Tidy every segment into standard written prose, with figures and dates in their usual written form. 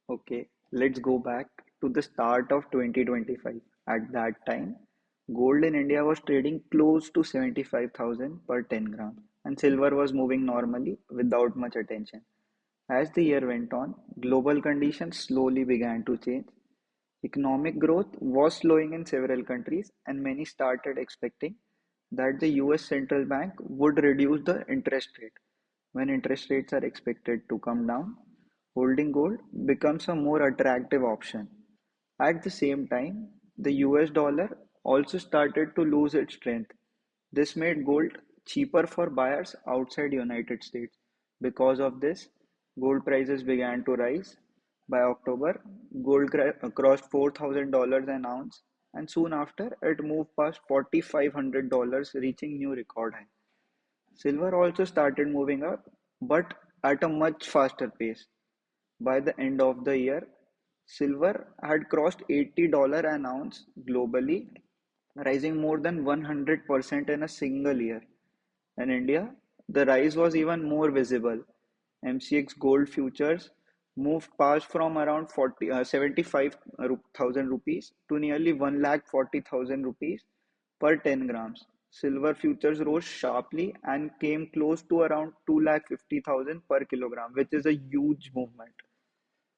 Okay, let's go back to the start of 2025. At that time, gold in India was trading close to 75,000 per 10 gram, and silver was moving normally without much attention. As the year went on, global conditions slowly began to change. Economic growth was slowing in several countries, and many started expecting that the US central bank would reduce the interest rate. When interest rates are expected to come down, holding gold becomes a more attractive option. At the same time, the US dollar also started to lose its strength. This made gold cheaper for buyers outside United States. Because of this, gold prices began to rise. By October, gold crossed $4,000 an ounce, and soon after, it moved past $4,500, reaching new record high. Silver also started moving up, but at a much faster pace. By the end of the year, silver had crossed $80 an ounce globally, rising more than 100% in a single year. In India, the rise was even more visible. MCX gold futures moved past from around 75,000 rupees to nearly 1,40,000 rupees per 10 grams. Silver futures rose sharply and came close to around 2,50,000 per kilogram, which is a huge movement.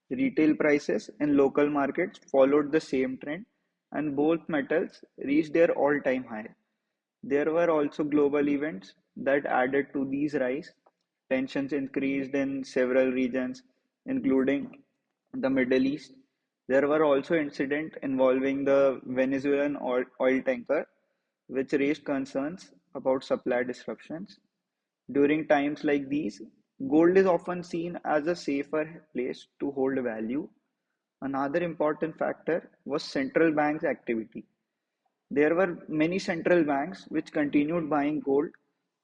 Retail prices in local markets followed the same trend, and both metals reached their all-time high. There were also global events that added to these rise. Tensions increased in several regions, including the Middle East. There were also incidents involving the Venezuelan oil tanker, which raised concerns about supply disruptions. During times like these, gold is often seen as a safer place to hold value. Another important factor was central banks' activity. There were many central banks which continued buying gold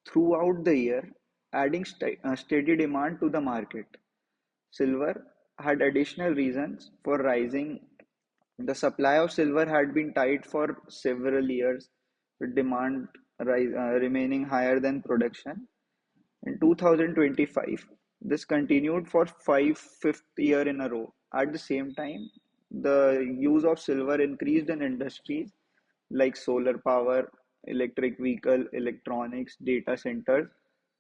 throughout the year, adding steady demand to the market. Silver had additional reasons for rising. The supply of silver had been tight for several years, with demand remaining higher than production. In 2025, this continued for fifth year in a row. At the same time, the use of silver increased in industries like solar power, electric vehicle, electronics, data centers,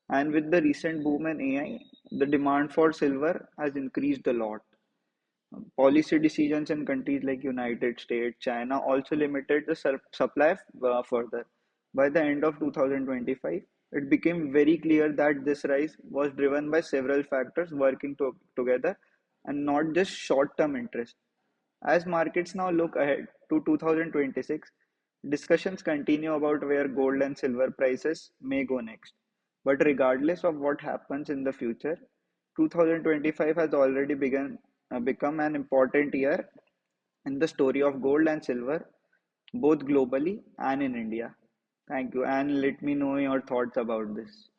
and with the recent boom in AI, the demand for silver has increased a lot. Policy decisions in countries like United States, China also limited the supply further. By the end of 2025, it became very clear that this rise was driven by several factors working together and not just short-term interest. As markets now look ahead to 2026, discussions continue about where gold and silver prices may go next. But regardless of what happens in the future, 2025 has already become an important year in the story of gold and silver, both globally and in India. Thank you, and let me know your thoughts about this.